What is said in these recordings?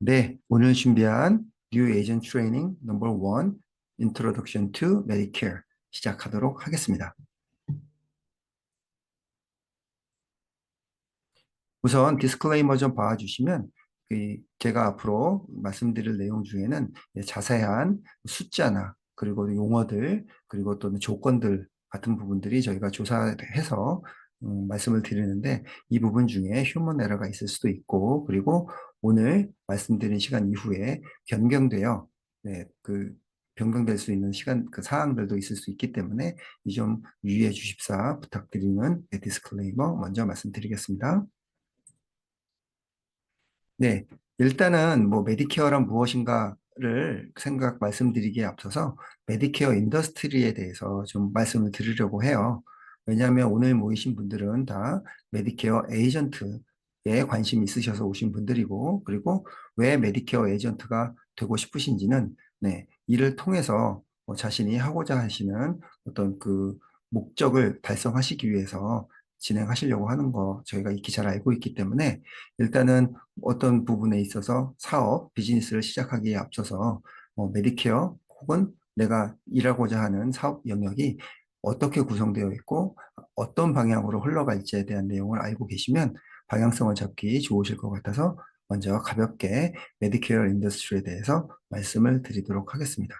네, 오늘 준비한 New Agent Training Number 1 Introduction to Medicare 시작하도록 하겠습니다. 우선 디스클레이머 좀 봐주시면 제가 앞으로 말씀드릴 내용 중에는 자세한 숫자나 그리고 용어들 그리고 또는 조건들 같은 부분들이 저희가 조사해서 말씀을 드리는데 이 부분 중에 휴먼 에러가 있을 수도 있고 그리고 오늘 말씀드린 시간 이후에 변경되어 변경될 수 있는 시간 그 사항들도 있을 수 있기 때문에 이 점 유의해 주십사 부탁드리는 디스클레이머 먼저 말씀드리겠습니다. 네, 일단은 뭐 메디케어란 무엇인가를 말씀드리기에 앞서서 메디케어 인더스트리에 대해서 좀 말씀을 드리려고 해요. 왜냐하면 오늘 모이신 분들은 다 메디케어 에이전트에 관심이 있으셔서 오신 분들이고, 그리고 왜 메디케어 에이전트가 되고 싶으신지는 이를 통해서 자신이 하고자 하시는 어떤 그 목적을 달성하시기 위해서 진행하시려고 하는 거 저희가 익히 잘 알고 있기 때문에 일단은 어떤 부분에 있어서 사업, 비즈니스를 시작하기에 앞서서 메디케어 혹은 내가 일하고자 하는 사업 영역이 어떻게 구성되어 있고 어떤 방향으로 흘러갈지에 대한 내용을 알고 계시면 방향성을 잡기 좋으실 것 같아서 먼저 가볍게 메디케어 인더스트리에 대해서 말씀을 드리도록 하겠습니다.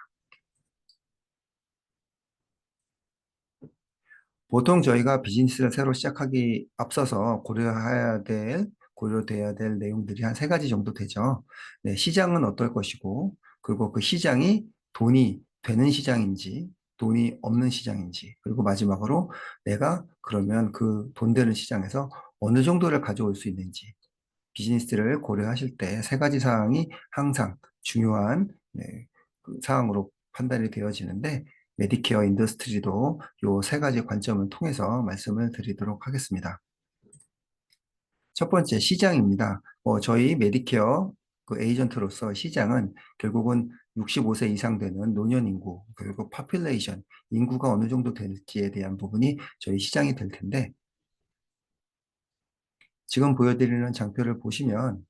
보통 저희가 비즈니스를 새로 시작하기 앞서서 고려돼야 될 내용들이 한 세 가지 정도 되죠. 네, 시장은 어떨 것이고, 그리고 그 시장이 돈이 되는 시장인지, 돈이 없는 시장인지, 그리고 마지막으로 내가 그러면 그 돈 되는 시장에서 어느 정도를 가져올 수 있는지, 비즈니스를 고려하실 때 세 가지 사항이 항상 중요한 그 사항으로 판단이 되어지는데 메디케어 인더스트리도 요 세 가지 관점을 통해서 말씀을 드리도록 하겠습니다. 첫 번째 시장입니다. 저희 메디케어 그 에이전트로서 시장은 결국은 65세 이상 되는 노년 인구 그리고 파퓰레이션 인구가 어느 정도 될지에 대한 부분이 저희 시장이 될 텐데 지금 보여드리는 장표를 보시면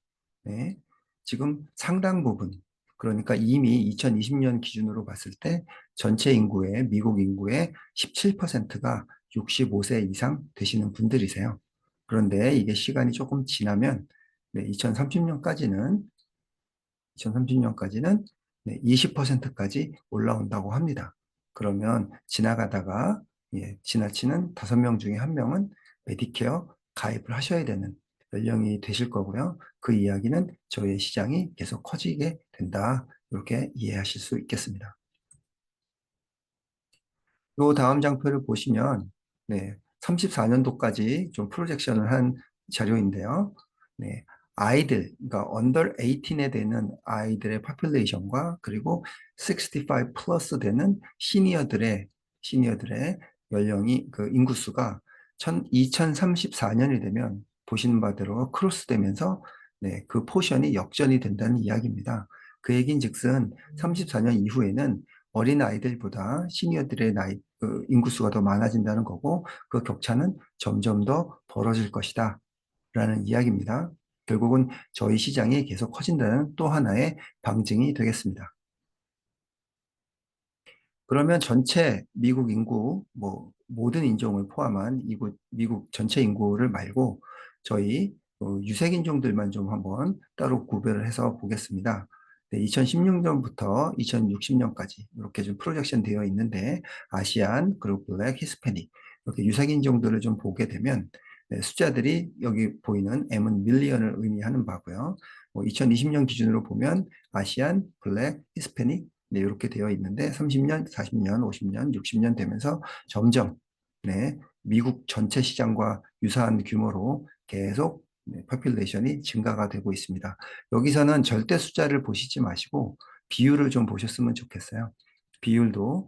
네, 지금 상당 부분 그러니까 이미 2020년 기준으로 봤을 때 전체 인구의 미국 인구의 17%가 65세 이상 되시는 분들이세요. 그런데 이게 시간이 조금 지나면 2030년까지는 20%까지 올라온다고 합니다. 그러면 지나가다가 지나치는 5명 중에 1명은 메디케어 가입을 하셔야 되는 연령이 되실 거고요. 그 이야기는 저희의 시장이 계속 커지게 된다. 이렇게 이해하실 수 있겠습니다. 요 다음 장표를 보시면 34년도까지 좀 프로젝션을 한 자료인데요. 네, 아이들, 그러니까 under 18에 되는 아이들의 파퓰레이션과 그리고 65 플러스 되는 시니어들의 연령이 그 인구수가 2034년이 되면 보시는 바대로 크로스되면서 그 포션이 역전이 된다는 이야기입니다. 그 얘기인즉슨 34년 이후에는 어린 아이들보다 시니어들의 그 인구수가 더 많아진다는 거고 그 격차는 점점 더 벌어질 것이다 라는 이야기입니다. 결국은 저희 시장이 계속 커진다는 또 하나의 방증이 되겠습니다. 그러면 전체 미국 인구, 모든 인종을 포함한 미국 전체 인구를 말고 저희 유색 인종들만 좀 한번 따로 구별을 해서 보겠습니다. 2016년부터 2060년까지 이렇게 좀 프로젝션 되어 있는데 아시안, 그리고 블랙, 히스패닉 이렇게 유색 인종들을 좀 보게 되면 숫자들이 여기 보이는 M은 밀리언을 의미하는 바고요. 2020년 기준으로 보면 아시안, 블랙, 히스패닉 이렇게 되어 있는데 30년, 40년, 50년, 60년 되면서 점점 미국 전체 시장과 유사한 규모로 계속 퍼퓰레이션이 증가가 되고 있습니다. 여기서는 절대 숫자를 보시지 마시고 비율을 좀 보셨으면 좋겠어요. 비율도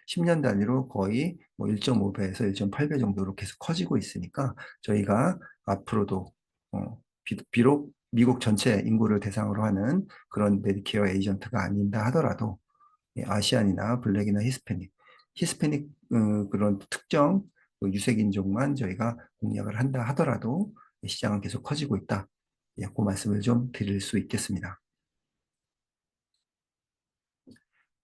10년 단위로 거의 1.5배에서 1.8배 정도로 계속 커지고 있으니까 저희가 앞으로도 비록 미국 전체 인구를 대상으로 하는 그런 메디케어 에이전트가 아닌다 하더라도 아시안이나 블랙이나 히스패닉 그런 특정 그 유색인종만 저희가 공략을 한다 하더라도 시장은 계속 커지고 있다. 그 말씀을 좀 드릴 수 있겠습니다.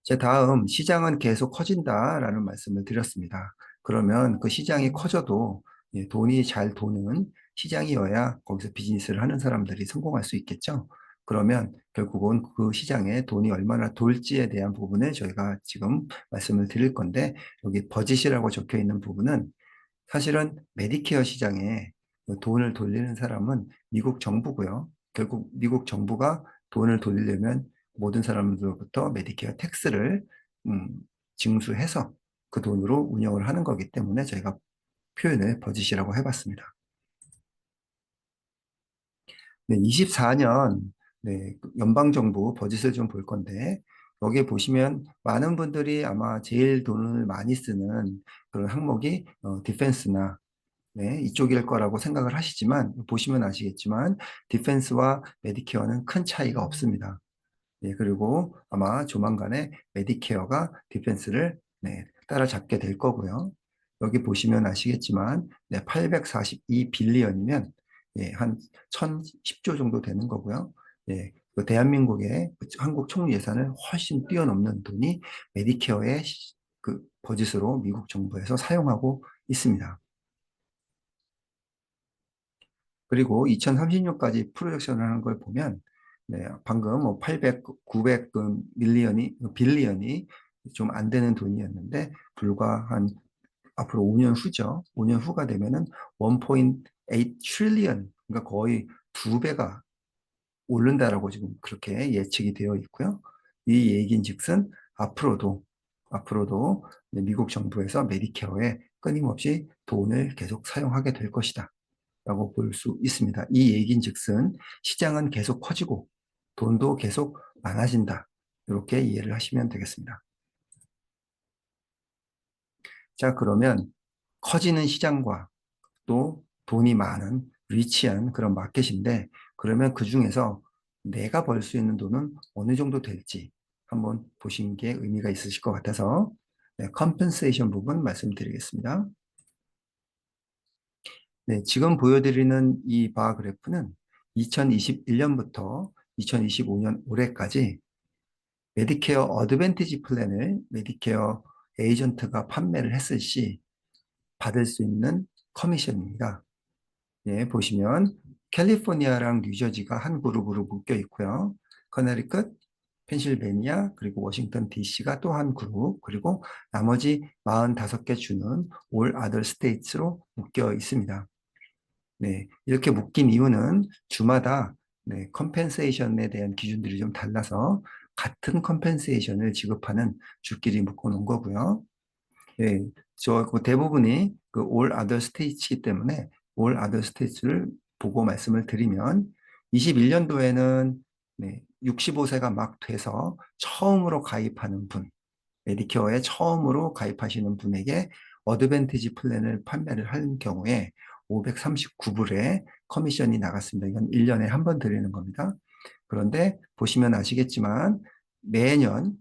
제 다음 시장은 계속 커진다라는 말씀을 드렸습니다. 그러면 그 시장이 커져도 예, 돈이 잘 도는 시장이어야 거기서 비즈니스를 하는 사람들이 성공할 수 있겠죠. 그러면 결국은 그 시장에 돈이 얼마나 돌지에 대한 부분을 저희가 지금 말씀을 드릴 건데 여기 버짓이라고 적혀 있는 부분은 사실은 메디케어 시장에 돈을 돌리는 사람은 미국 정부고요. 결국 미국 정부가 돈을 돌리려면 모든 사람들로부터 메디케어 텍스를 음, 징수해서 그 돈으로 운영을 하는 거기 때문에 저희가 표현을 버짓이라고 해봤습니다. 네, 24년 네, 연방정부 버짓을 좀 볼 건데 여기에 보시면 많은 분들이 아마 제일 돈을 많이 쓰는 그런 항목이 디펜스나 네, 이쪽일 거라고 생각을 하시지만 보시면 아시겠지만 디펜스와 메디케어는 큰 차이가 없습니다. 네, 그리고 아마 조만간에 메디케어가 디펜스를 네, 따라잡게 될 거고요. 여기 보시면 아시겠지만 네, 842 빌리언이면 예, 한 1010조 정도 되는 거고요. 예, 그 대한민국의 한국 총리 예산을 훨씬 뛰어넘는 돈이 메디케어의 그 버짓으로 미국 정부에서 사용하고 있습니다. 그리고 2030년까지 프로젝션을 하는 걸 보면 네, 방금 뭐 800, 900 빌리언이 좀 안 되는 돈이었는데 불과 한 앞으로 5년 후죠. 5년 후가 되면은 1.8 트릴리언, 그러니까 거의 두 배가 오른다라고 지금 그렇게 예측이 되어 있고요. 이 얘기인즉슨 앞으로도 미국 정부에서 메디케어에 끊임없이 돈을 계속 사용하게 될 것이다. 라고 볼 수 있습니다. 이 얘기인즉슨 시장은 계속 커지고 돈도 계속 많아진다. 이렇게 이해를 하시면 되겠습니다. 자, 그러면 커지는 시장과 또 돈이 많은 리치한 그런 마켓인데 그러면 그 중에서 내가 벌 수 있는 돈은 어느 정도 될지 한번 보시는 게 의미가 있으실 것 같아서 네, 컴펜세이션 부분 말씀드리겠습니다. 네, 지금 보여드리는 이 바 그래프는 2021년부터 2025년 올해까지 메디케어 어드밴티지 플랜을 메디케어 에이전트가 판매를 했을 시 받을 수 있는 커미션입니다. 예, 보시면 캘리포니아랑 뉴저지가 한 그룹으로 묶여 있고요. 커네리컷, 펜실베니아, 그리고 워싱턴 DC가 또 한 그룹, 그리고 나머지 45개 주는 올 아더 스테이츠로 묶여 있습니다. 네, 이렇게 묶인 이유는 주마다 네, 컴펜세이션에 대한 기준들이 좀 달라서 같은 컴펜세이션을 지급하는 주끼리 묶어 놓은 거고요. 예, 그 대부분이 그 올 아더 스테이츠이기 때문에 올 아더 스테이츠를 보고 말씀을 드리면 21년도에는 네, 65세가 막 돼서 처음으로 가입하는 분, 메디케어에 처음으로 가입하시는 분에게 어드밴티지 플랜을 판매를 한 경우에 539불의 커미션이 나갔습니다. 이건 1년에 한 번 드리는 겁니다. 그런데 보시면 아시겠지만 매년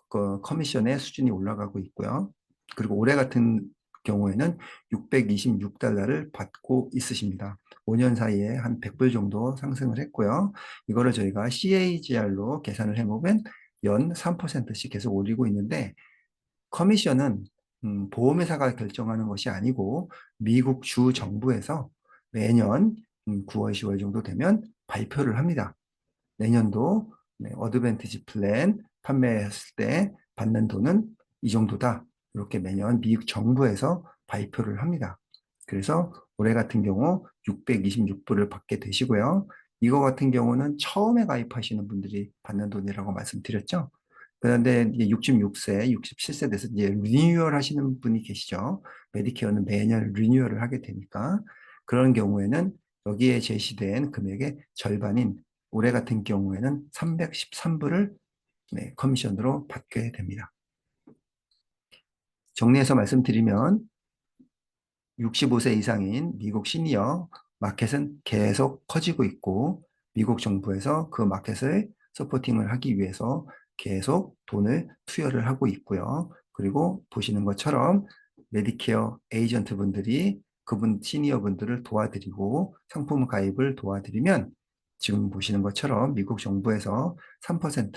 그 커미션의 수준이 올라가고 있고요. 그리고 올해 같은 경우에는 626달러를 받고 있으십니다. 5년 사이에 한 100불 정도 상승을 했고요. 이거를 저희가 CAGR로 계산을 해보면 연 3%씩 계속 올리고 있는데 커미션은 보험회사가 결정하는 것이 아니고 미국 주 정부에서 매년 9월, 10월 정도 되면 발표를 합니다. 내년도 네, 어드밴티지 플랜 판매했을 때 받는 돈은 이 정도다. 이렇게 매년 미국 정부에서 발표를 합니다. 그래서 올해 같은 경우 626불을 받게 되시고요. 이거 같은 경우는 처음에 가입하시는 분들이 받는 돈이라고 말씀드렸죠. 그런데 이제 66세, 67세 돼서 이제 리뉴얼 하시는 분이 계시죠. 메디케어는 매년 리뉴얼을 하게 되니까 그런 경우에는 여기에 제시된 금액의 절반인 올해 같은 경우에는 313불을 네, 커미션으로 받게 됩니다. 정리해서 말씀드리면 65세 이상인 미국 시니어 마켓은 계속 커지고 있고 미국 정부에서 그 마켓을 서포팅을 하기 위해서 계속 돈을 투여를 하고 있고요. 그리고 보시는 것처럼 메디케어 에이전트 분들이 그분 시니어 분들을 도와드리고 상품 가입을 도와드리면 지금 보시는 것처럼 미국 정부에서 3%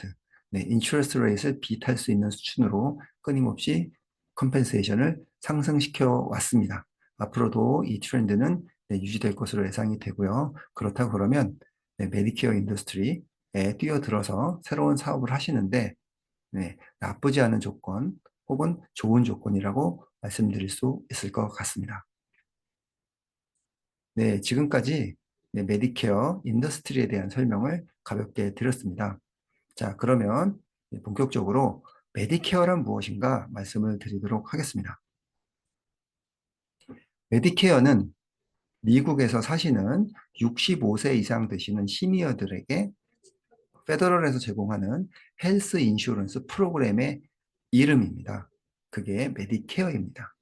인트러스트 레이트를 비트할 수 있는 수준으로 끊임없이 컴펜세이션을 상승시켜 왔습니다. 앞으로도 이 트렌드는 유지될 것으로 예상이 되고요. 그렇다고 그러면 메디케어 인더스트리에 뛰어들어서 새로운 사업을 하시는데 나쁘지 않은 조건 혹은 좋은 조건이라고 말씀드릴 수 있을 것 같습니다. 네, 지금까지 메디케어 인더스트리에 대한 설명을 가볍게 드렸습니다. 자, 그러면 본격적으로 메디케어란 무엇인가 말씀을 드리도록 하겠습니다. 메디케어는 미국에서 사시는 65세 이상 되시는 시니어들에게 페더럴에서 제공하는 헬스 인슈런스 프로그램의 이름입니다. 그게 메디케어입니다.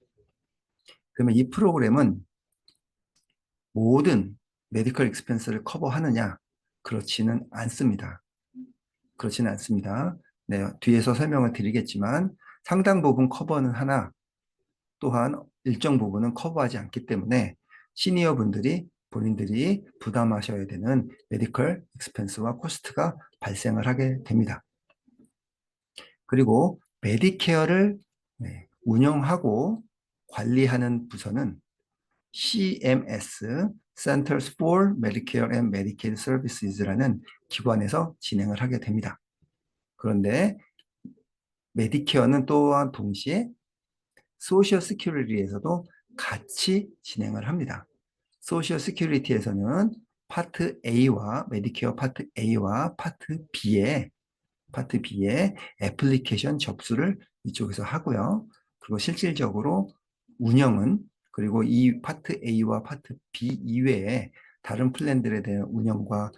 그러면 이 프로그램은 모든 메디컬 익스펜스를 커버하느냐? 그렇지는 않습니다. 그렇지는 않습니다. 네, 뒤에서 설명을 드리겠지만 상당 부분 커버는 하나 또한 일정 부분은 커버하지 않기 때문에 시니어 분들이 본인들이 부담하셔야 되는 메디컬 익스펜스와 코스트가 발생을 하게 됩니다. 그리고 메디케어를 운영하고 관리하는 부서는 CMS, Centers for Medicare and Medicaid Services라는 기관에서 진행을 하게 됩니다. 그런데 메디케어는 또한 동시에 소셜 시큐리티에서도 같이 진행을 합니다. 소셜 시큐리티에서는 파트 A와 메디케어 파트 A와 파트 B의 애플리케이션 접수를 이쪽에서 하고요. 그리고 실질적으로 운영은 그리고 이 파트 A와 파트 B 이외에 다른 플랜들에 대한 운영과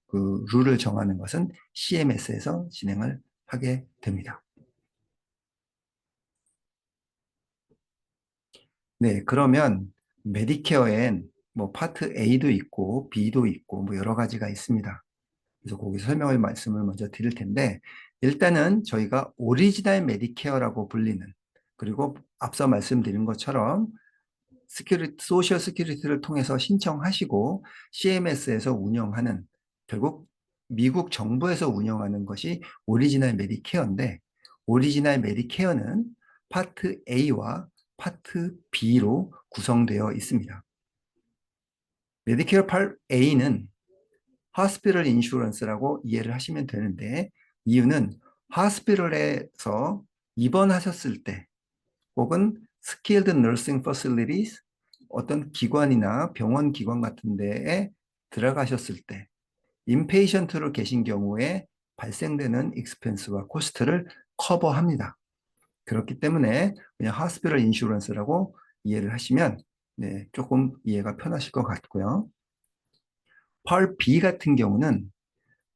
그 룰을 정하는 것은 CMS에서 진행을 하게 됩니다. 네, 그러면 메디케어엔 뭐 파트 A도 있고 B도 있고 뭐 여러 가지가 있습니다. 그래서 거기서 말씀을 먼저 드릴 텐데 일단은 저희가 오리지널 메디케어라고 불리는 그리고 앞서 말씀드린 것처럼 소셜 시큐리티를 통해서 신청하시고 CMS에서 운영하는 결국 미국 정부에서 운영하는 것이 오리지널 메디케어인데 오리지널 메디케어는 파트 A와 파트 B로 구성되어 있습니다. 메디케어 파트 A는 하스피럴 인슈런스라고 이해를 하시면 되는데 이유는 하스피럴에서 입원하셨을 때 혹은 스킬드 너싱 퍼실리티스 어떤 기관이나 병원 기관 같은 데에 들어가셨을 때 인페이션트로 계신 경우에 발생되는 익스펜스와 코스트를 커버합니다. 그렇기 때문에 그냥 하스피럴 인슈런스라고 이해를 하시면 조금 이해가 편하실 것 같고요. 펄 B 같은 경우는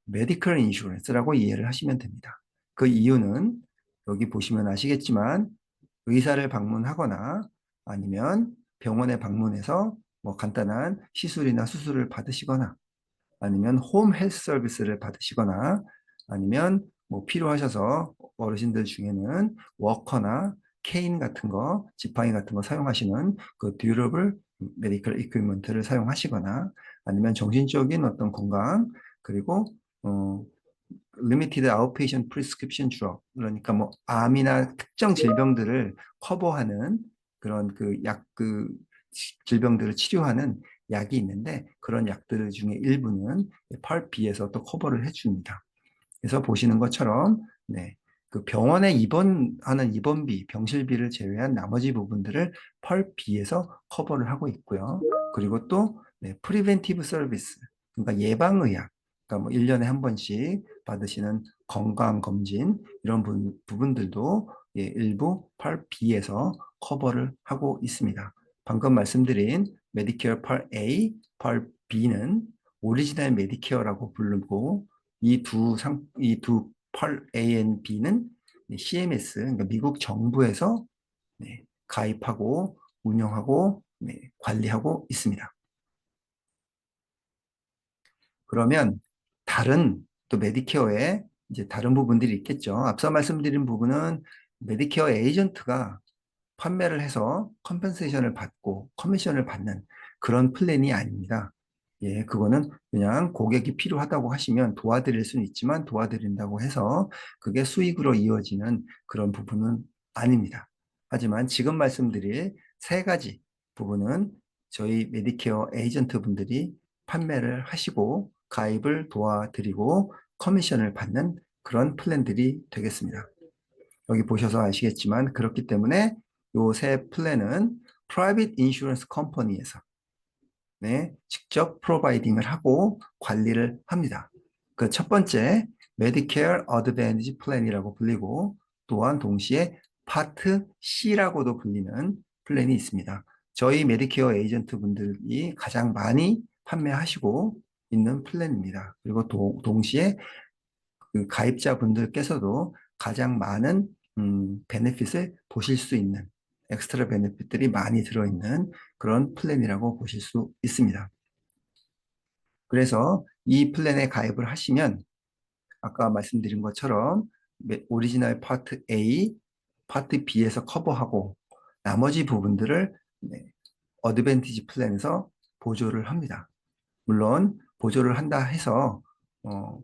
메디컬 인슈런스라고 이해를 하시면 됩니다. 그 이유는 여기 보시면 아시겠지만 의사를 방문하거나 아니면 병원에 방문해서 뭐 간단한 시술이나 수술을 받으시거나 아니면 홈 헬스 서비스를 받으시거나 아니면 뭐 필요하셔서 어르신들 중에는 워커나 케인 같은 거, 지팡이 같은 거 사용하시는 그 듀러블 메디컬 이퀴먼트를 사용하시거나 아니면 정신적인 어떤 건강 그리고 리미티드 아웃페이션 프리스크립션 드럭 그러니까 뭐 암이나 특정 질병들을 커버하는 그런 그 질병들을 치료하는 약이 있는데 그런 약들 중에 일부는 펄 B에서 또 커버를 해줍니다. 그래서 보시는 것처럼 그 병원에 입원하는 입원비, 병실비를 제외한 나머지 부분들을 펄 B에서 커버를 하고 있고요. 그리고 또 프리벤티브 서비스, 그러니까 예방의학, 그러니까 뭐 1년에 한 번씩 받으시는 건강검진 이런 부분들도 일부 펄 B에서 커버를 하고 있습니다. 방금 말씀드린 메디케어 펄 A, 펄 B는 오리지널 메디케어라고 부르고 이 두 펄 A and B는 CMS, 그러니까 미국 정부에서 가입하고 운영하고 관리하고 있습니다. 그러면 다른 또 메디케어에 이제 다른 부분들이 있겠죠. 앞서 말씀드린 부분은 메디케어 에이전트가 판매를 해서 컴펜세이션을 받고 커미션을 받는 그런 플랜이 아닙니다. 예, 그거는 그냥 고객이 필요하다고 하시면 도와드릴 수는 있지만 도와드린다고 해서 그게 수익으로 이어지는 그런 부분은 아닙니다. 하지만 지금 말씀드릴 세 가지 부분은 저희 메디케어 에이전트 분들이 판매를 하시고 가입을 도와드리고 커미션을 받는 그런 플랜들이 되겠습니다. 여기 보셔서 아시겠지만 그렇기 때문에 요 세 플랜은 프라이빗 인슈런스 컴퍼니에서 네, 직접 프로바이딩을 하고 관리를 합니다. 그 첫 번째 메디케어 어드밴티지 플랜이라고 불리고 또한 동시에 파트 C라고도 불리는 플랜이 있습니다. 저희 메디케어 에이전트 분들이 가장 많이 판매하시고 있는 플랜입니다. 그리고 동시에 그 가입자분들께서도 가장 많은 베네핏을 보실 수 있는 엑스트라 베네핏들이 많이 들어있는 그런 플랜이라고 보실 수 있습니다. 그래서 이 플랜에 가입을 하시면 아까 말씀드린 것처럼 오리지널 파트 A, 파트 B에서 커버하고 나머지 부분들을 어드밴티지 플랜에서 보조를 합니다. 물론 보조를 한다 해서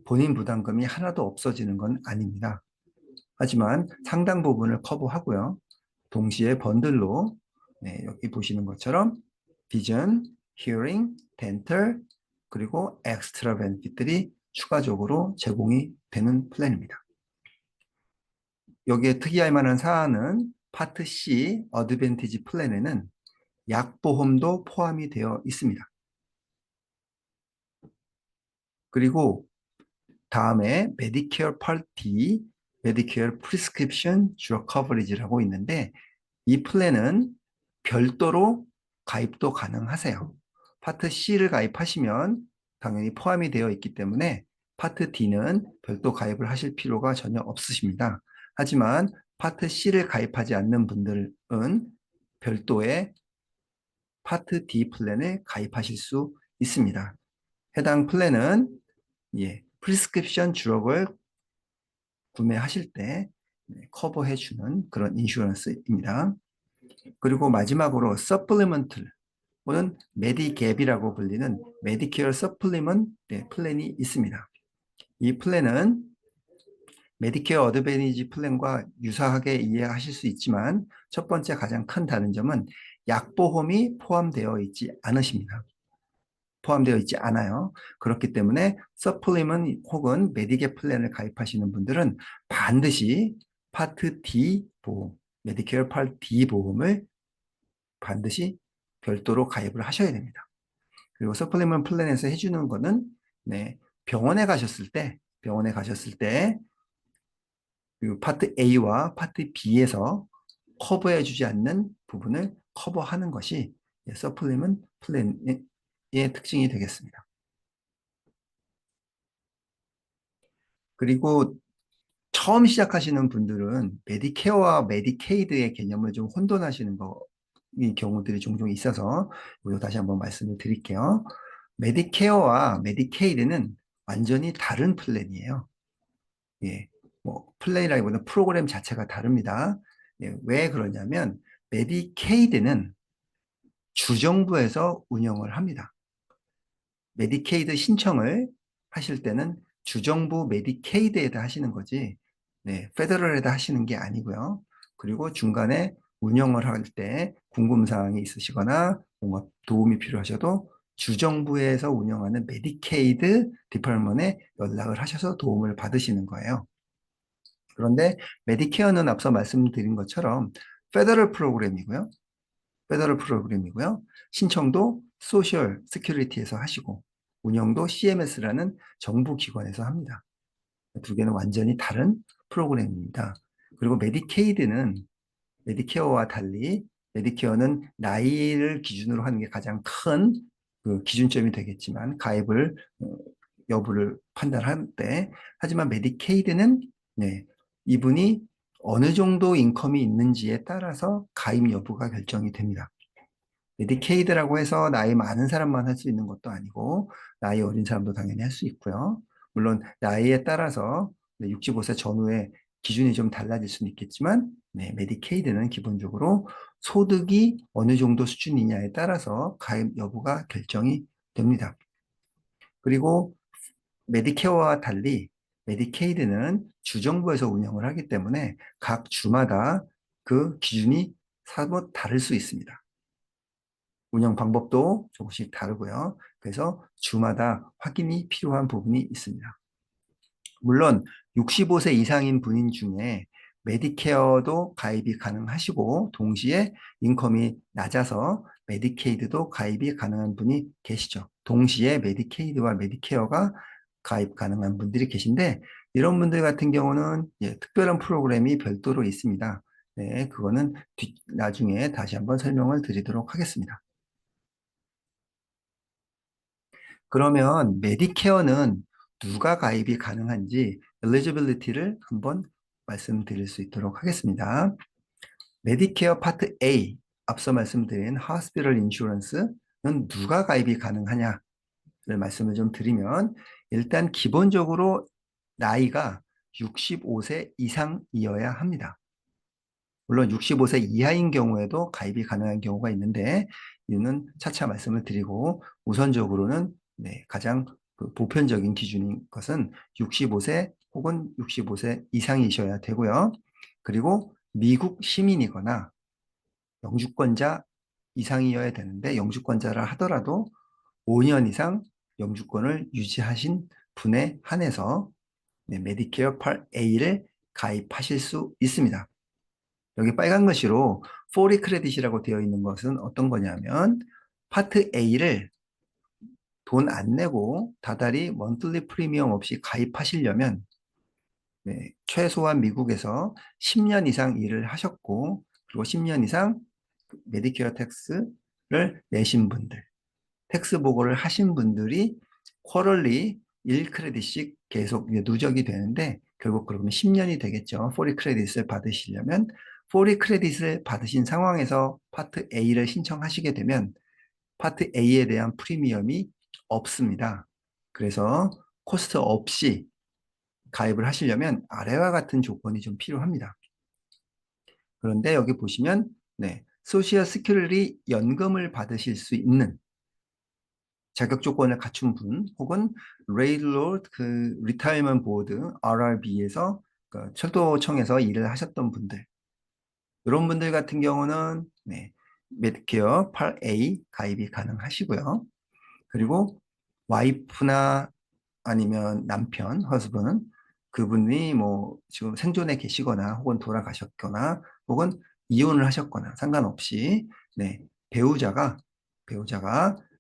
본인 부담금이 하나도 없어지는 건 아닙니다. 하지만 상당 부분을 커버하고요. 동시에 번들로 여기 보시는 것처럼 비전, 히어링, 덴털 그리고 엑스트라 베네핏들이 추가적으로 제공이 되는 플랜입니다. 여기에 특이할 만한 사안은 파트 C 어드밴티지 플랜에는 약보험도 포함이 되어 있습니다. 그리고 다음에 메디케어 파트 D, 메디케어 프리스크립션 드러그 커버리지라고 있는데 이 플랜은 별도로 가입도 가능하세요. 파트 C를 가입하시면 당연히 포함이 되어 있기 때문에 파트 D는 별도 가입을 하실 필요가 전혀 없으십니다. 하지만 파트 C를 가입하지 않는 분들은 별도의 파트 D 플랜에 가입하실 수 있습니다. 해당 플랜은 프리스크립션 주력을 구매하실 때 커버해주는 그런 인슈런스입니다. 그리고 마지막으로 서플리먼트 또는 메디갭이라고 불리는 메디케어 서플리먼트 플랜이 있습니다. 이 플랜은 메디케어 어드밴티지 플랜과 유사하게 이해하실 수 있지만 첫 번째 가장 큰 다른 점은 약보험이 포함되어 있지 않으십니다. 포함되어 있지 않아요. 그렇기 때문에 서플리먼트 혹은 메디갭 플랜을 가입하시는 분들은 반드시 파트 D 보험, 메디케어 파트 D 보험을 반드시 별도로 가입을 하셔야 됩니다. 그리고 서플리먼트 플랜에서 해주는 거는 병원에 가셨을 때 파트 A와 파트 B에서 커버해주지 않는 부분을 커버하는 것이 서플리먼트 플랜의 특징이 되겠습니다. 그리고 처음 시작하시는 분들은 메디케어와 메디케이드의 개념을 좀 혼돈하시는 이 경우들이 종종 있어서 이거 다시 한번 말씀을 드릴게요. 메디케어와 메디케이드는 완전히 다른 플랜이에요. 예, 뭐 플랜이라기보다는 프로그램 자체가 다릅니다. 예, 왜 그러냐면 메디케이드는 주정부에서 운영을 합니다. 메디케이드 신청을 하실 때는 주정부 메디케이드에다 하시는 거지, 페더럴에다 하시는 게 아니고요. 그리고 중간에 운영을 할 때 궁금사항이 있으시거나 뭔가 도움이 필요하셔도 주정부에서 운영하는 메디케이드 디파트먼트에 연락을 하셔서 도움을 받으시는 거예요. 그런데 메디케어는 앞서 말씀드린 것처럼 페더럴 프로그램이고요. 페더럴 프로그램이고요. 신청도 소셜 시큐리티에서 하시고 운영도 CMS라는 정부 기관에서 합니다. 두 개는 완전히 다른 프로그램입니다. 그리고 메디케이드는 메디케어와 달리 메디케어는 나이를 기준으로 하는 게 가장 큰 그 기준점이 되겠지만 가입을 여부를 판단할 때 하지만 메디케이드는 이분이 어느 정도 인컴이 있는지에 따라서 가입 여부가 결정이 됩니다. 메디케이드라고 해서 나이 많은 사람만 할 수 있는 것도 아니고 나이 어린 사람도 당연히 할 수 있고요. 물론 나이에 따라서 65세 전후에 기준이 좀 달라질 수는 있겠지만 메디케이드는 기본적으로 소득이 어느 정도 수준이냐에 따라서 가입 여부가 결정이 됩니다. 그리고 메디케어와 달리 메디케이드는 주정부에서 운영을 하기 때문에 각 주마다 그 기준이 사뭇 다를 수 있습니다. 운영 방법도 조금씩 다르고요. 그래서 주마다 확인이 필요한 부분이 있습니다. 물론 65세 이상인 분인 중에 메디케어도 가입이 가능하시고 동시에 인컴이 낮아서 메디케이드도 가입이 가능한 분이 계시죠. 동시에 메디케이드와 메디케어가 가입 가능한 분들이 계신데 이런 분들 같은 경우는 특별한 프로그램이 별도로 있습니다. 네, 그거는 나중에 다시 한번 설명을 드리도록 하겠습니다. 그러면 메디케어는 누가 가입이 가능한지 엘리지빌리티를 한번 말씀드릴 수 있도록 하겠습니다. 메디케어 파트 A, 앞서 말씀드린 하스피럴 인슈런스는 누가 가입이 가능하냐를 말씀을 좀 드리면 일단 기본적으로 나이가 65세 이상이어야 합니다. 물론 65세 이하인 경우에도 가입이 가능한 경우가 있는데 이는 차차 말씀을 드리고 우선적으로는 가장 보편적인 기준인 것은 65세 혹은 65세 이상이셔야 되고요. 그리고 미국 시민이거나 영주권자 이상이어야 되는데 영주권자라 하더라도 5년 이상 영주권을 유지하신 분에 한해서 메디케어 8A를 가입하실 수 있습니다. 여기 빨간 글씨로 40 크레딧이라고 되어 있는 것은 어떤 거냐면 파트 A를 돈 안 내고 다달이 먼틀리 프리미엄 없이 가입하시려면 최소한 미국에서 10년 이상 일을 하셨고 그리고 10년 이상 메디케어 텍스를 내신 분들, 텍스 보고를 하신 분들이 쿼럴리 1크레딧씩 계속 누적이 되는데 결국 그러면 10년이 되겠죠. 40 크레딧을 받으시려면 40 크레딧을 받으신 상황에서 파트 A를 신청하시게 되면 파트 A에 대한 프리미엄이 없습니다. 그래서 코스트 없이 가입을 하시려면 아래와 같은 조건이 좀 필요합니다. 그런데 여기 보시면 소셜 시큐리티 연금을 받으실 수 있는 자격 조건을 갖춘 분 혹은 레일로드 리타이먼트 보드 RRB에서 철도청에서 일을 하셨던 분들 이런 분들 같은 경우는 메디케어 8A 가입이 가능하시고요. 그리고 와이프나 아니면 남편, 허스밴드 그분이 뭐 지금 생존에 계시거나 혹은 돌아가셨거나 혹은 이혼을 하셨거나 상관없이 배우자가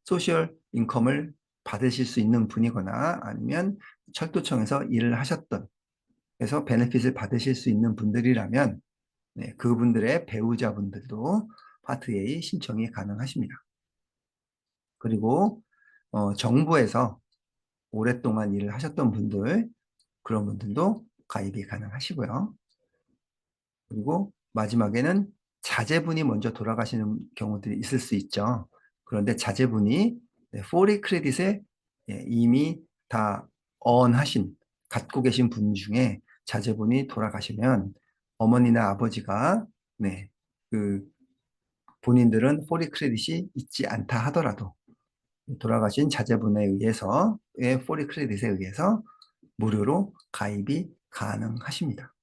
소셜 인컴을 받으실 수 있는 분이거나 아니면 철도청에서 일을 하셨던 그래서 베네핏을 받으실 수 있는 분들이라면 그분들의 배우자분들도 파트 A 신청이 가능하십니다. 그리고 정부에서 오랫동안 일을 하셨던 분들 그런 분들도 가입이 가능하시고요. 그리고 마지막에는 자제분이 먼저 돌아가시는 경우들이 있을 수 있죠. 그런데 자제분이 40 크레딧에 이미 다 언하신 갖고 계신 분 중에 자제분이 돌아가시면 어머니나 아버지가 그 본인들은 40 크레딧이 있지 않다 하더라도 돌아가신 자제분에 의해서 40 크레딧에 의해서 무료로 가입이 가능하십니다.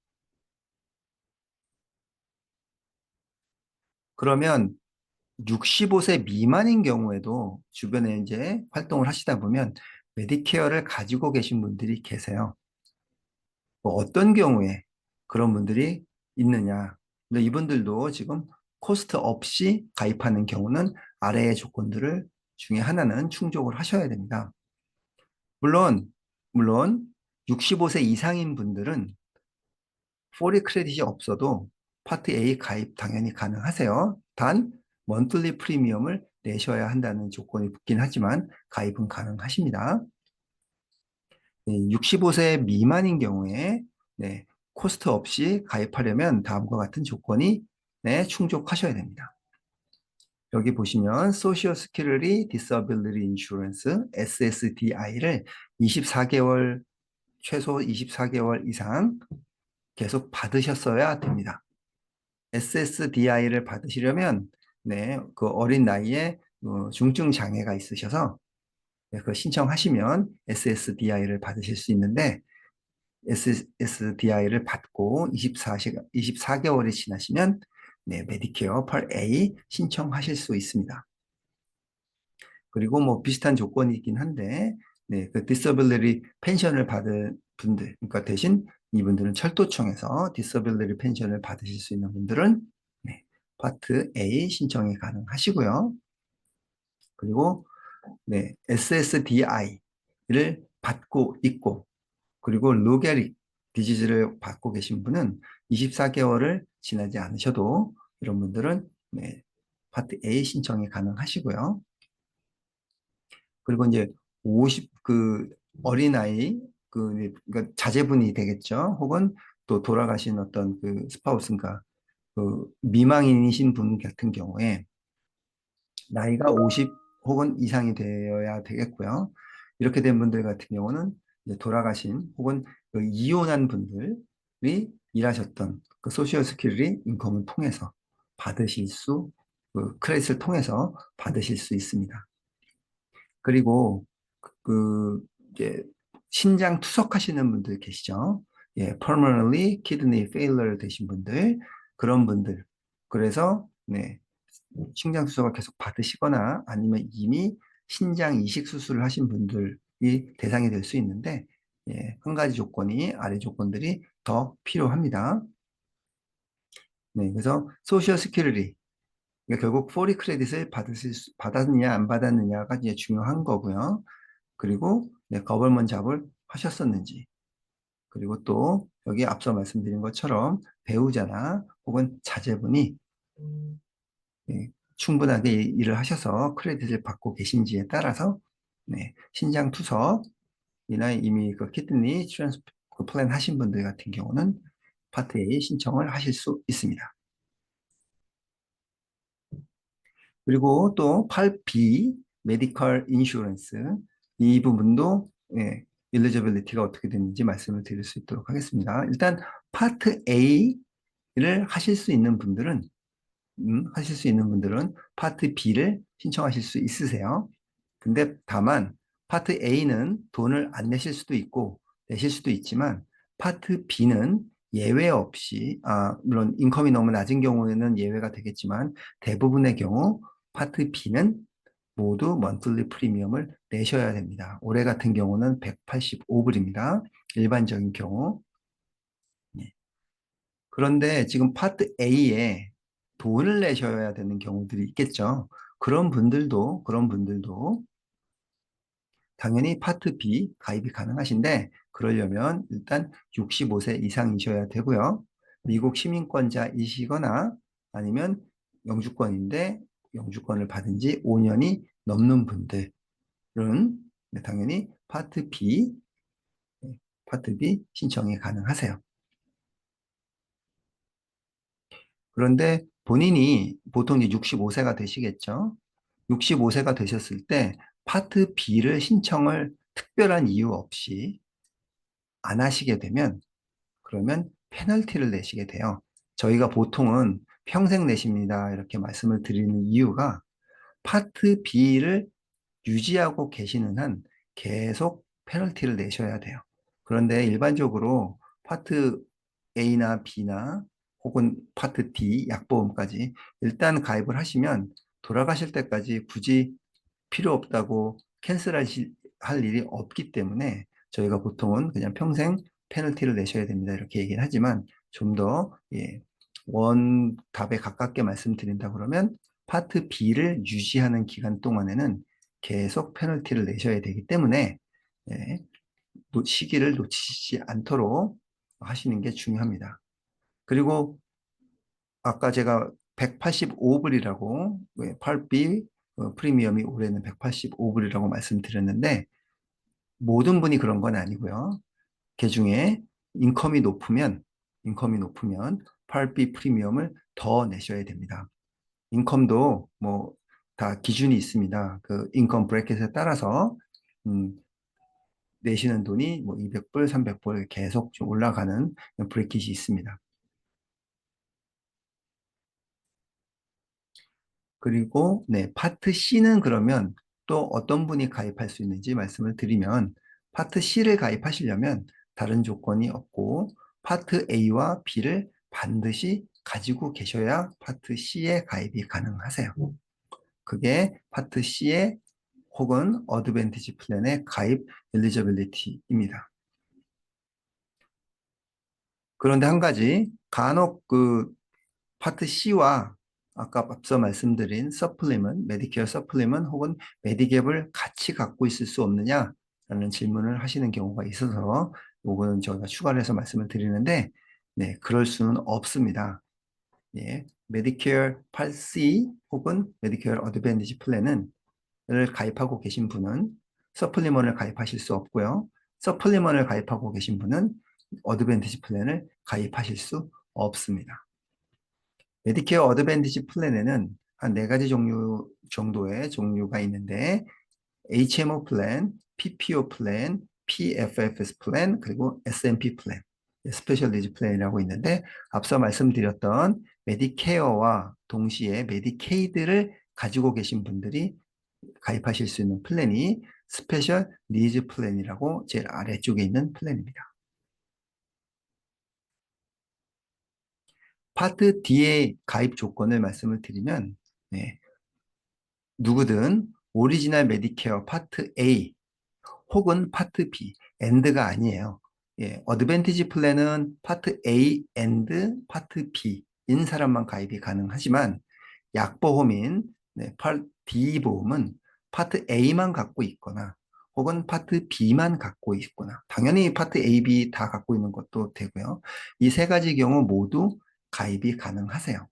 그러면 65세 미만인 경우에도 주변에 이제 활동을 하시다 보면 메디케어를 가지고 계신 분들이 계세요. 뭐 어떤 경우에 그런 분들이 있느냐. 근데 이분들도 지금 코스트 없이 가입하는 경우는 아래의 조건들을 중에 하나는 충족을 하셔야 됩니다. 물론 65세 이상인 분들은 40 크레딧이 없어도 파트 A 가입 당연히 가능하세요. 단 먼틀리 프리미엄을 내셔야 한다는 조건이 붙긴 하지만 가입은 가능하십니다. 65세 미만인 경우에 코스트 없이 가입하려면 다음과 같은 조건이 충족하셔야 됩니다. 여기 보시면 소셜 스키러리 디서빌리티 인슈런스 SSDI를 24개월 최소 24개월 이상 계속 받으셨어야 됩니다. SSDI를 받으시려면 그 어린 나이에 중증 장애가 있으셔서 네, 그 신청하시면 SSDI를 받으실 수 있는데 SSDI를 받고 24개월이 지나시면 네, 메디케어 펄 A 신청하실 수 있습니다. 그리고 뭐 비슷한 조건이긴 한데 네, 그 디서빌리티 펜션을 받은 분들, 그러니까 대신 이분들은 철도청에서 디서빌리티 펜션을 받으실 수 있는 분들은 네, 파트 A 신청이 가능하시고요. 그리고 네, SSDI를 받고 있고 그리고 루게릭 디지즈를 받고 계신 분은 24개월을 지나지 않으셔도 이런 분들은 네, 파트 A 신청이 가능하시고요. 그리고 이제 50, 어린아이, 그러니까 자제분이 되겠죠. 혹은 또 돌아가신 어떤 그 스파우스인가, 미망인이신 분 같은 경우에 나이가 50 혹은 이상이 되어야 되겠고요. 이렇게 된 분들 같은 경우는 이제 돌아가신 혹은 그 이혼한 분들이 일하셨던 그 소셜 스큐리티 인컴을 통해서 받으실 수, 그 크레딧을 통해서 받으실 수 있습니다. 그리고 이제 신장 투석하시는 분들 계시죠? 예, permanently kidney failure 되신 분들, 그런 분들. 그래서 네, 신장 투석을 계속 받으시거나 아니면 이미 신장 이식 수술을 하신 분들이 대상이 될 수 있는데, 예, 한 가지 조건이 아래 조건들이 더 필요합니다. 네, 그래서 소셜 스큐리티 그러니까 결국 포리 크레딧을 받았느냐 안 받았느냐가 이제 중요한 거고요. 그리고 네, 거벌먼 잡을 하셨었는지 그리고 또 여기 앞서 말씀드린 것처럼 배우자나 혹은 자제분이 네, 충분하게 일을 하셔서 크레딧을 받고 계신지에 따라서 네, 신장 투석이나 이미 그 키드니 트랜스플란트 플랜 하신 분들 같은 경우는 파트 A 신청을 하실 수 있습니다. 그리고 또 8B 메디컬 인슈런스 이 부분도 예, 일리지빌리티가 어떻게 되는지 말씀을 드릴 수 있도록 하겠습니다. 일단 파트 A를 하실 수 있는 분들은 파트 B를 신청하실 수 있으세요. 근데 다만 파트 A는 돈을 안 내실 수도 있고 내실 수도 있지만 파트 B는 예외 없이 물론 인컴이 너무 낮은 경우에는 예외가 되겠지만 대부분의 경우 파트 B는 모두 먼슬리 프리미엄을 내셔야 됩니다. 올해 같은 경우는 185불입니다. 일반적인 경우. 예. 그런데 지금 파트 A에 돈을 내셔야 되는 경우들이 있겠죠. 그런 분들도 당연히 파트 B 가입이 가능하신데 그러려면 일단 65세 이상이셔야 되고요. 미국 시민권자이시거나 아니면 영주권인데 영주권을 받은 지 5년이 넘는 분들은 네, 당연히 파트 B 신청이 가능하세요. 그런데 본인이 보통 이제 65세가 되시겠죠. 65세가 되셨을 때 파트 B를 신청을 특별한 이유 없이 안 하시게 되면 그러면 페널티를 내시게 돼요. 저희가 보통은 평생 내십니다. 이렇게 말씀을 드리는 이유가 파트 B를 유지하고 계시는 한 계속 페널티를 내셔야 돼요. 그런데 일반적으로 파트 A나 B나 혹은 파트 D 약보험까지 일단 가입을 하시면 돌아가실 때까지 굳이 필요 없다고 할 일이 없기 때문에 저희가 보통은 그냥 평생 페널티를 내셔야 됩니다. 이렇게 얘기를 하지만 좀 더 원답에 가깝게 말씀드린다 그러면 파트 B를 유지하는 기간 동안에는 계속 페널티를 내셔야 되기 때문에 예, 시기를 놓치지 않도록 하시는 게 중요합니다. 그리고 아까 제가 185불이라고 8B 프리미엄이 올해는 185불이라고 말씀드렸는데 모든 분이 그런 건 아니고요. 그중에 인컴이 높으면 8B 프리미엄을 더 내셔야 됩니다. 인컴도 뭐 다 기준이 있습니다. 그 인컴 브래킷에 따라서 음, 내시는 돈이 뭐 200불, 300불 계속 좀 올라가는 브래킷이 있습니다. 그리고 네, 파트 C는 그러면 또 어떤 분이 가입할 수 있는지 말씀을 드리면 파트 C를 가입하시려면 다른 조건이 없고 파트 A와 B를 반드시 가지고 계셔야 파트 C에 가입이 가능하세요. 그게 파트 C의 혹은 어드밴티지 플랜의 가입 엘리저빌리티입니다. 그런데 한 가지 간혹 그 파트 C와 아까 앞서 말씀드린 서플리먼트, 메디케어 서플리먼트 혹은 메디갭을 같이 갖고 있을 수 없느냐라는 질문을 하시는 경우가 있어서 요거는 저희가 추가를 해서 말씀을 드리는데 네, 그럴 수는 없습니다. 예, 메디케어 8C 혹은 메디케어 어드밴티지 플랜은 을 가입하고 계신 분은 서플리먼을 가입하실 수 없고요. 서플리먼을 가입하고 계신 분은 어드밴티지 플랜을 가입하실 수 없습니다. 메디케어 어드밴티지 플랜에는 한 네 가지 종류 정도의 종류가 있는데 HMO 플랜, PPO 플랜, PFFS 플랜, 그리고 SMP 플랜, 스페셜 니즈 플랜이라고 있는데 앞서 말씀드렸던 메디케어와 동시에 메디케이드를 가지고 계신 분들이 가입하실 수 있는 플랜이 스페셜 니즈 플랜이라고 제일 아래쪽에 있는 플랜입니다. 파트 D의 가입 조건을 말씀을 드리면 네, 누구든 오리지널 메디케어 파트 A 혹은 파트 B, AND가 아니에요. 예, 어드밴티지 플랜은 파트 A and 파트 B인 사람만 가입이 가능하지만 약보험인 네, 파트 D 보험은 파트 A만 갖고 있거나 혹은 파트 B만 갖고 있거나 당연히 파트 A, B 다 갖고 있는 것도 되고요. 이 세 가지 경우 모두 가입이 가능하세요.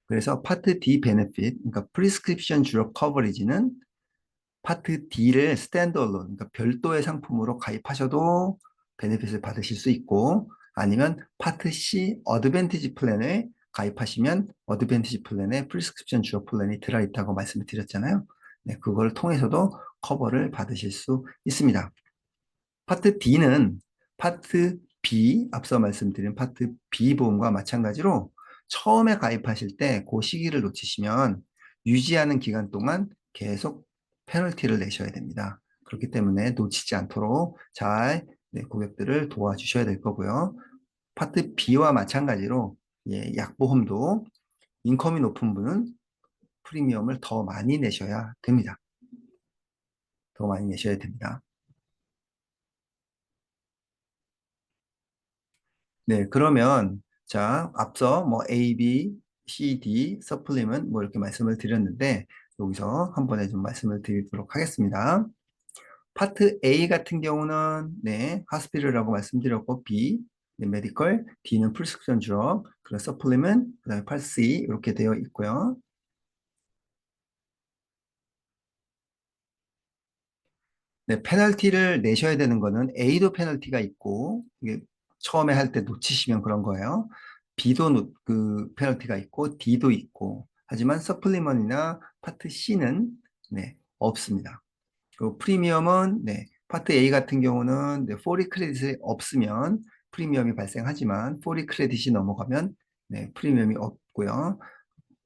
그래서 파트 D 베네핏, 그러니까 프리스크립션 주력 커버리지는 파트 D를 스탠드얼론, 그러니까 별도의 상품으로 가입하셔도 베네핏을 받으실 수 있고 아니면 파트 C 어드밴티지 플랜을 가입하시면 어드밴티지 플랜에 프리스크립션 주요 플랜이 들어있다고 말씀을 드렸잖아요. 네, 그걸 통해서도 커버를 받으실 수 있습니다. 파트 D는 파트 B, 앞서 말씀드린 파트 B 보험과 마찬가지로 처음에 가입하실 때 그 시기를 놓치시면 유지하는 기간 동안 계속 페널티를 내셔야 됩니다. 그렇기 때문에 놓치지 않도록 잘 네, 고객들을 도와주셔야 될 거고요. 파트 B와 마찬가지로 예, 약보험도 인컴이 높은 분은 프리미엄을 더 많이 내셔야 됩니다. 더 많이 내셔야 됩니다. 네, 그러면 자, 앞서 뭐 A, B, C, D, 서플리먼트 뭐 이렇게 말씀을 드렸는데 여기서 한 번에 좀 말씀을 드리도록 하겠습니다. 파트 A 같은 경우는 네, 하스피럴이라고 말씀드렸고 B, 네, 메디컬, D는 프리스크립션 드럭, 그리고 서플리먼트, 그다음에 파트 C 이렇게 되어 있고요. 네, 페널티를 내셔야 되는 거는 A도 페널티가 있고, 이게 처음에 할 때 놓치시면 그런 거예요. B도 그 페널티가 있고, D도 있고, 하지만 서플리먼이나 파트 C는 네, 없습니다. 그 프리미엄은 네, 파트 A 같은 경우는 네, 4리 크레딧이 없으면 프리미엄이 발생하지만 4리 크레딧이 넘어가면 네, 프리미엄이 없고요.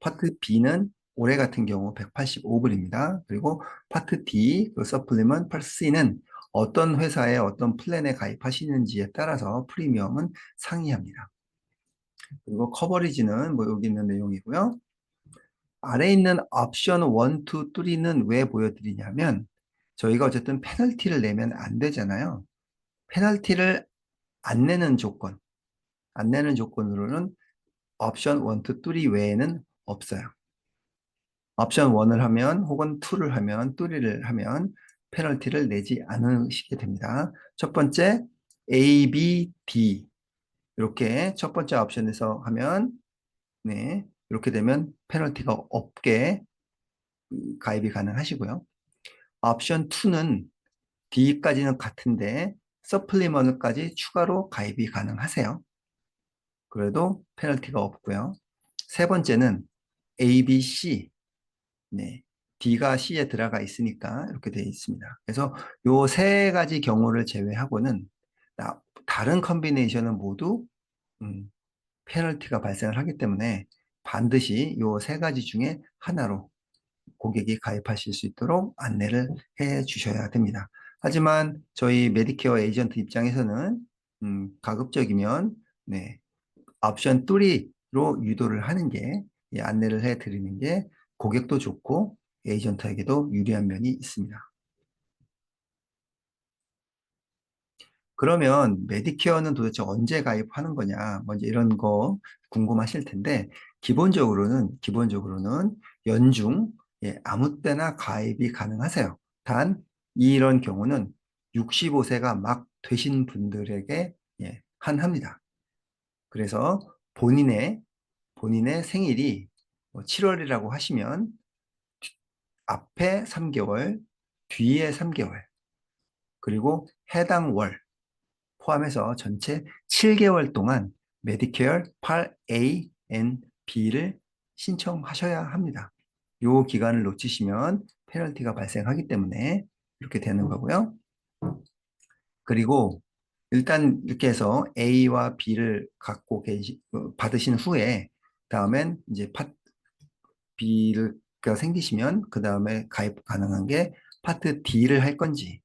파트 B는 올해 같은 경우 185불입니다. 그리고 파트 D, 그 서플리먼트 파트 C는 어떤 회사에 어떤 플랜에 가입하시는지에 따라서 프리미엄은 상이합니다. 그리고 커버리지는 뭐 여기 있는 내용이고요. 아래에 있는 옵션 1, 2, 3는 왜 보여드리냐면 저희가 어쨌든 페널티를 내면 안 되잖아요. 페널티를 안 내는 조건, 안 내는 조건으로는 옵션 1, 2, 3 외에는 없어요. 옵션 1을 하면 혹은 2를 하면 3를 하면 페널티를 내지 않으시게 됩니다. 첫 번째 A, B, D 이렇게 첫 번째 옵션에서 하면 네, 이렇게 되면 페널티가 없게 가입이 가능하시고요. 옵션 2는 D까지는 같은데 서플리먼트까지 추가로 가입이 가능하세요. 그래도 페널티가 없고요. 세 번째는 A, B, C 네. D가 C에 들어가 있으니까 이렇게 되어 있습니다. 그래서 요 세 가지 경우를 제외하고는 다른 컨비네이션은 모두 음, 페널티가 발생을 하기 때문에 반드시 요 세 가지 중에 하나로 고객이 가입하실 수 있도록 안내를 해 주셔야 됩니다. 하지만 저희 메디케어 에이전트 입장에서는 가급적이면 네, 옵션 3로 유도를 하는 게 안내를 해 드리는 게 고객도 좋고 에이전트에게도 유리한 면이 있습니다. 그러면 메디케어는 도대체 언제 가입하는 거냐? 먼저 이런 거 궁금하실 텐데 기본적으로는 연중 아무 때나 가입이 가능하세요. 단 이런 경우는 65세가 막 되신 분들에게 한합니다. 그래서 본인의 생일이 7월이라고 하시면 앞에 3개월, 뒤에 3개월, 그리고 해당 월 포함해서 전체 7개월 동안 메디케어 8A and B를 신청하셔야 합니다. 이 기간을 놓치시면 페널티가 발생하기 때문에 이렇게 되는 거고요. 그리고 일단 이렇게 해서 A와 B를 받으신 후에 다음엔 이제 B가 생기시면 그 다음에 가입 가능한 게 파트 D를 할 건지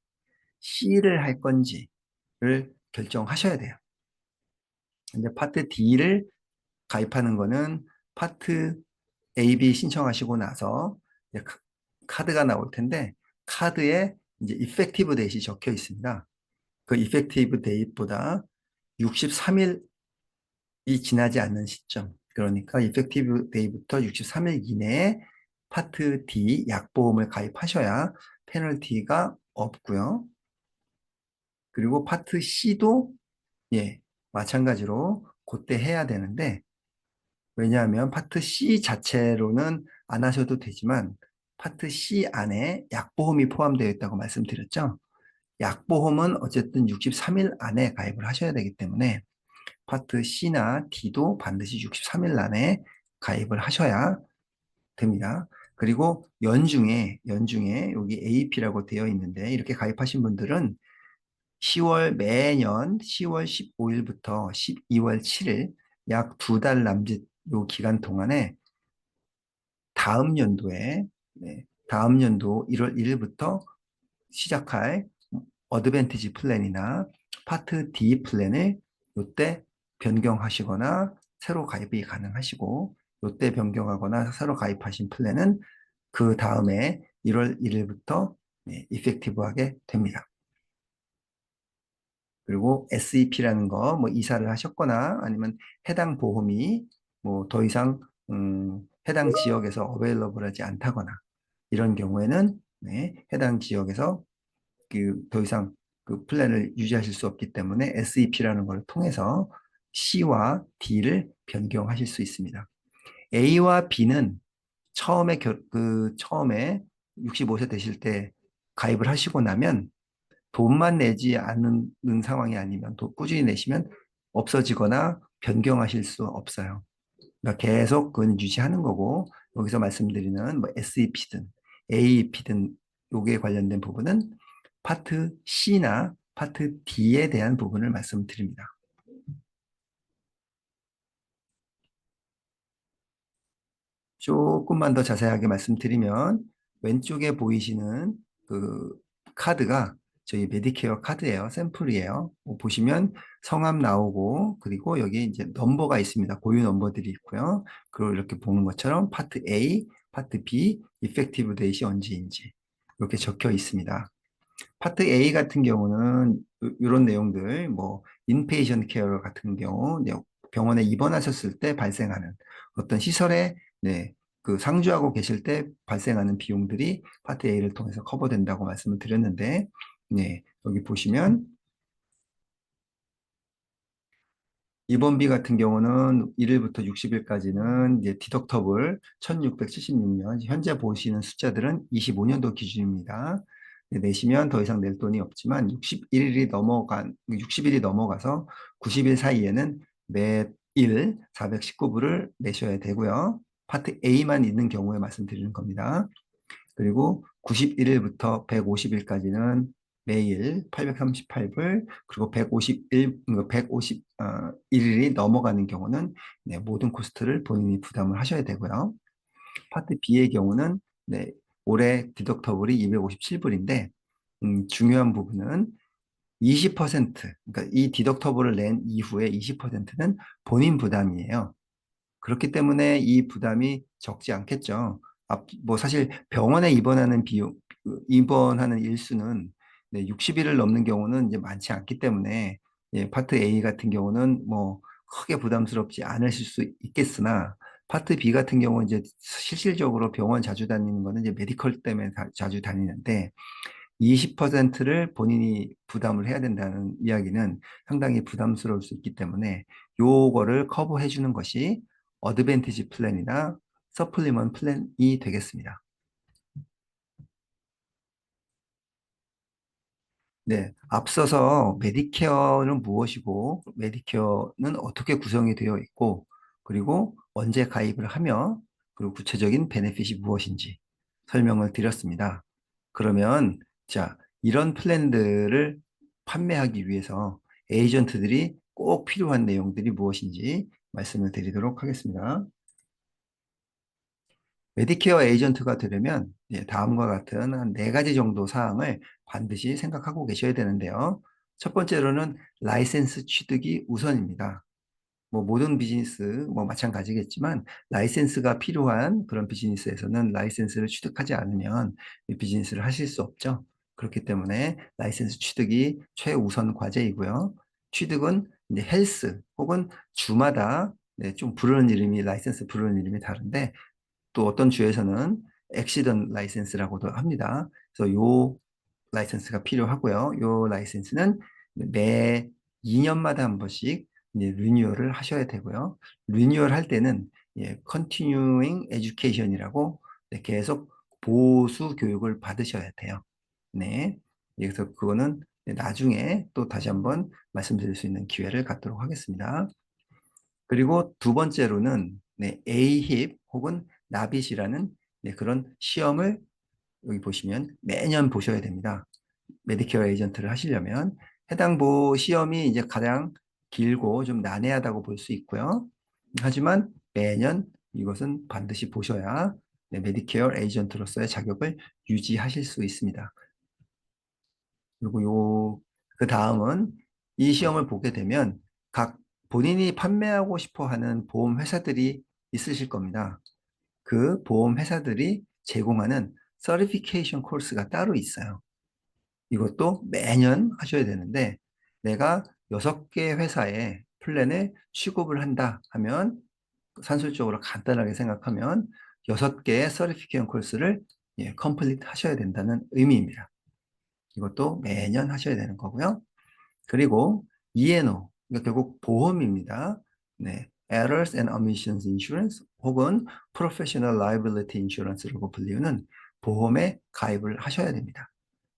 C를 할 건지를 결정하셔야 돼요. 근데 파트 D를 가입하는 거는 파트 A, B 신청하시고 나서 이제 카드가 나올 텐데 카드에 이제 이펙티브 데이트이 적혀 있습니다. 그 이펙티브 데이트보다 63일이 지나지 않는 시점, 그러니까 이펙티브 데이부터 63일 이내에 파트 D 약보험을 가입하셔야 페널티가 없고요. 그리고 파트 C도 마찬가지로 그때 해야 되는데 왜냐하면 파트 C 자체로는 안 하셔도 되지만 파트 C 안에 약보험이 포함되어 있다고 말씀드렸죠. 약보험은 어쨌든 63일 안에 가입을 하셔야 되기 때문에 파트 C나 D도 반드시 63일 안에 가입을 하셔야 됩니다. 그리고 연중에 여기 AP라고 되어 있는데 이렇게 가입하신 분들은 매년 10월 15일부터 12월 7일 약 2달 남짓 요 기간 동안에 다음 연도에 다음 연도 1월 1일부터 시작할 어드밴티지 플랜이나 파트 D 플랜을 요때 변경하시거나 새로 가입이 가능하시고 요때 변경하거나 새로 가입하신 플랜은 그 다음에 1월 1일부터 이펙티브하게 됩니다. 그리고 SEP라는 거, 뭐 이사를 하셨거나 아니면 해당 보험이 뭐 더 이상 해당 지역에서 어베일러블하지 않다거나 이런 경우에는 해당 지역에서 그 더 이상 그 플랜을 유지하실 수 없기 때문에 SEP라는 걸 통해서 C와 D를 변경하실 수 있습니다. A와 B는 처음에 65세 되실 때 가입을 하시고 나면 돈만 내지 않는 상황이 아니면 꾸준히 내시면 없어지거나 변경하실 수 없어요. 그러니까 계속 그건 유지하는 거고 여기서 말씀드리는 뭐 SEP든 AEP든 요게 관련된 부분은 파트 C나 파트 D에 대한 부분을 말씀드립니다. 조금만 더 자세하게 말씀드리면 왼쪽에 보이시는 그 카드가 저희 메디케어 카드예요. 샘플이에요. 보시면 성함 나오고 그리고 여기 이제 넘버가 있습니다. 고유 넘버들이 있고요. 그리고 이렇게 보는 것처럼 파트 A, 파트 B, 이펙티브 데이시 언제인지 이렇게 적혀 있습니다. 파트 A 같은 경우는 이런 내용들, 뭐 인페이션트 케어 같은 경우 병원에 입원하셨을 때 발생하는 어떤 시설에 그 상주하고 계실 때 발생하는 비용들이 파트 A를 통해서 커버된다고 말씀을 드렸는데, 여기 보시면 입원비 같은 경우는 1일부터 60일까지는 이제 디덕터블 1676년, 현재 보시는 숫자들은 25년도 기준입니다. 내시면 더 이상 낼 돈이 없지만 60일이 넘어가서 90일 사이에는 매일 419불을 내셔야 되고요. 파트 A만 있는 경우에 말씀드리는 겁니다. 그리고 91일부터 150일까지는 매일 838불, 그리고 151일이 넘어가는 경우는 모든 코스트를 본인이 부담을 하셔야 되고요. 파트 B의 경우는 올해 디덕터블이 257불인데, 중요한 부분은 20%, 그러니까 이 디덕터블을 낸 이후에 20%는 본인 부담이에요. 그렇기 때문에 이 부담이 적지 않겠죠. 뭐 사실 병원에 입원하는 비용, 입원하는 일수는 60일을 넘는 경우는 이제 많지 않기 때문에 예, 파트 A 같은 경우는 뭐 크게 부담스럽지 않으실 수 있겠으나 파트 B 같은 경우는 이제 실질적으로 병원 자주 다니는 거는 이제 메디컬 때문에 자주 다니는데 20%를 본인이 부담을 해야 된다는 이야기는 상당히 부담스러울 수 있기 때문에 요거를 커버해 주는 것이 어드밴티지 플랜이나 서플리먼 플랜이 되겠습니다. 네, 앞서서 메디케어는 무엇이고 메디케어는 어떻게 구성이 되어 있고 그리고 언제 가입을 하며 그리고 구체적인 베네핏이 무엇인지 설명을 드렸습니다. 그러면 자, 이런 플랜들을 판매하기 위해서 에이전트들이 꼭 필요한 내용들이 무엇인지 말씀을 드리도록 하겠습니다. 메디케어 에이전트가 되려면 예, 다음과 같은 한 네 가지 정도 사항을 반드시 생각하고 계셔야 되는데요. 첫 번째로는 라이센스 취득이 우선입니다. 뭐 모든 비즈니스 뭐 마찬가지겠지만 라이센스가 필요한 그런 비즈니스에서는 라이센스를 취득하지 않으면 이 비즈니스를 하실 수 없죠. 그렇기 때문에 라이센스 취득이 최우선 과제이고요. 취득은 이제 헬스 혹은 주마다 네, 좀 부르는 이름이 라이센스 부르는 이름이 다른데 또 어떤 주에서는 액시던 라이센스라고도 합니다. 그래서 요 라이센스가 필요하고요. 요 라이센스는 매 2년마다 한 번씩 이제 리뉴얼을 하셔야 되고요. 리뉴얼 할 때는 예, continuing education이라고 네, 계속 보수 교육을 받으셔야 돼요. 네. 그래서 그거는 나중에 또 다시 한번 말씀드릴 수 있는 기회를 갖도록 하겠습니다. 그리고 두 번째로는 네, AHIP 혹은 나빗이라는 네, 그런 시험을 여기 보시면 매년 보셔야 됩니다. 메디케어 에이전트를 하시려면 해당 시험이 이제 가장 길고 좀 난해하다고 볼 수 있고요. 하지만 매년 이것은 반드시 보셔야 네, 메디케어 에이전트로서의 자격을 유지하실 수 있습니다. 그리고 그 다음은 이 시험을 보게 되면 각 본인이 판매하고 싶어 하는 보험 회사들이 있으실 겁니다. 그 보험 회사들이 제공하는 서티피케이션 코र्스가 따로 있어요. 이것도 매년 하셔야 되는데 내가 6개 회사의 플랜을 취급을 한다 하면 산술적으로 간단하게 생각하면 6개의 서티피케이션 코र्스를 예, 컴플리트 하셔야 된다는 의미입니다. 이것도 매년 하셔야 되는 거고요. 그리고 E&O, 그러니까 결국 보험입니다. 네, Errors and Omissions Insurance 혹은 Professional Liability Insurance라고 불리우는 보험에 가입을 하셔야 됩니다.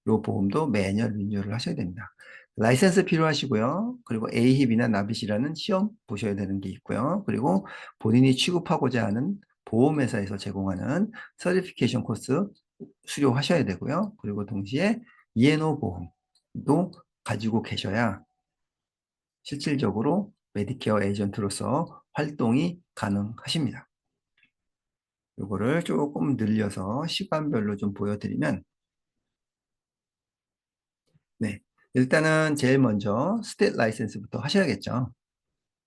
이 보험도 매년 리뉴얼을 하셔야 됩니다. 라이센스 필요하시고요. 그리고 AHIP이나 나빗이라는 시험 보셔야 되는 게 있고요. 그리고 본인이 취급하고자 하는 보험회사에서 제공하는 서티피케이션 코스 수료하셔야 되고요. 그리고 동시에 E&O 보험도 가지고 계셔야 실질적으로 메디케어 에이전트로서 활동이 가능하십니다. 이거를 조금 늘려서 시간별로 좀 보여드리면 네. 일단은 제일 먼저 스탯 라이센스부터 하셔야겠죠.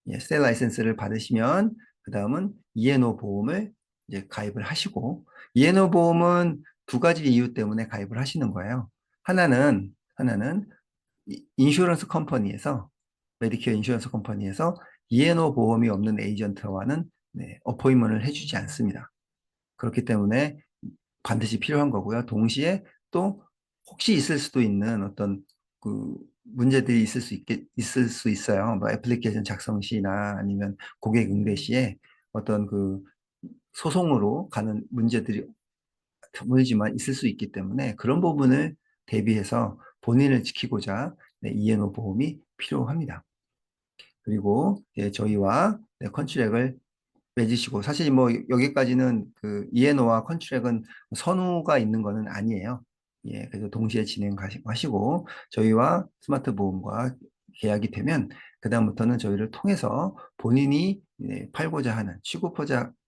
예, 스탯 라이센스를 받으시면 그 다음은 E&O 보험을 이제 가입을 하시고 E&O 보험은 두 가지 이유 때문에 가입을 하시는 거예요. 하나는 인슈런스 컴퍼니에서 메디케어 인슈런스 컴퍼니에서 E&O 보험이 없는 에이전트와는 네, 어포인먼트를 해주지 않습니다. 그렇기 때문에 반드시 필요한 거고요. 동시에 또 혹시 있을 수도 있는 어떤 그 문제들이 있을 수 있어요. 뭐 애플리케이션 작성 시나 아니면 고객 응대 시에 어떤 그 소송으로 가는 문제들이 드물지만 있을 수 있기 때문에 그런 부분을 대비해서 본인을 지키고자 네, E&O 보험이 필요합니다. 그리고 예, 저희와 네, 컨트랙을 맺으시고 사실 뭐 여기까지는 그 이에노와 컨트랙은 선후가 있는 거는 아니에요. 예, 그래서 동시에 진행하시고 저희와 스마트 보험과 계약이 되면 그다음부터는 저희를 통해서 본인이 예, 팔고자 하는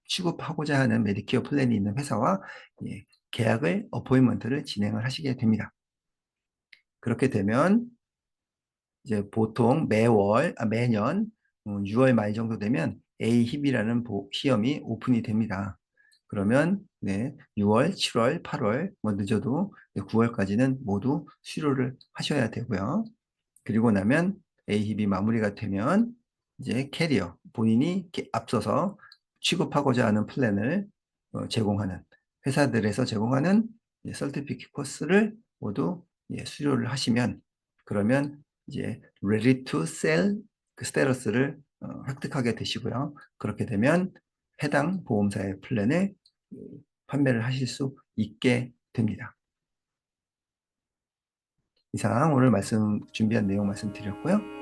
취급하고자 하는 메디케어 플랜이 있는 회사와 예, 계약을 어포인먼트를 진행을 하시게 됩니다. 그렇게 되면 이제 보통 매년 6월 말 정도 되면 AHIB이라는 시험이 오픈이 됩니다. 그러면 네, 6월, 7월, 8월, 뭐 늦어도 9월까지는 모두 수료를 하셔야 되고요. 그리고 나면 AHIB 마무리가 되면 이제 캐리어, 본인이 앞서서 취급하고자 하는 플랜을 제공하는 회사들에서 제공하는 서티피케이트 코스를 모두 수료를 하시면 그러면 이제 ready to sell 그 스테러스를 획득하게 되시고요. 그렇게 되면 해당 보험사의 플랜을 판매를 하실 수 있게 됩니다. 이상 오늘 준비한 내용 말씀드렸고요.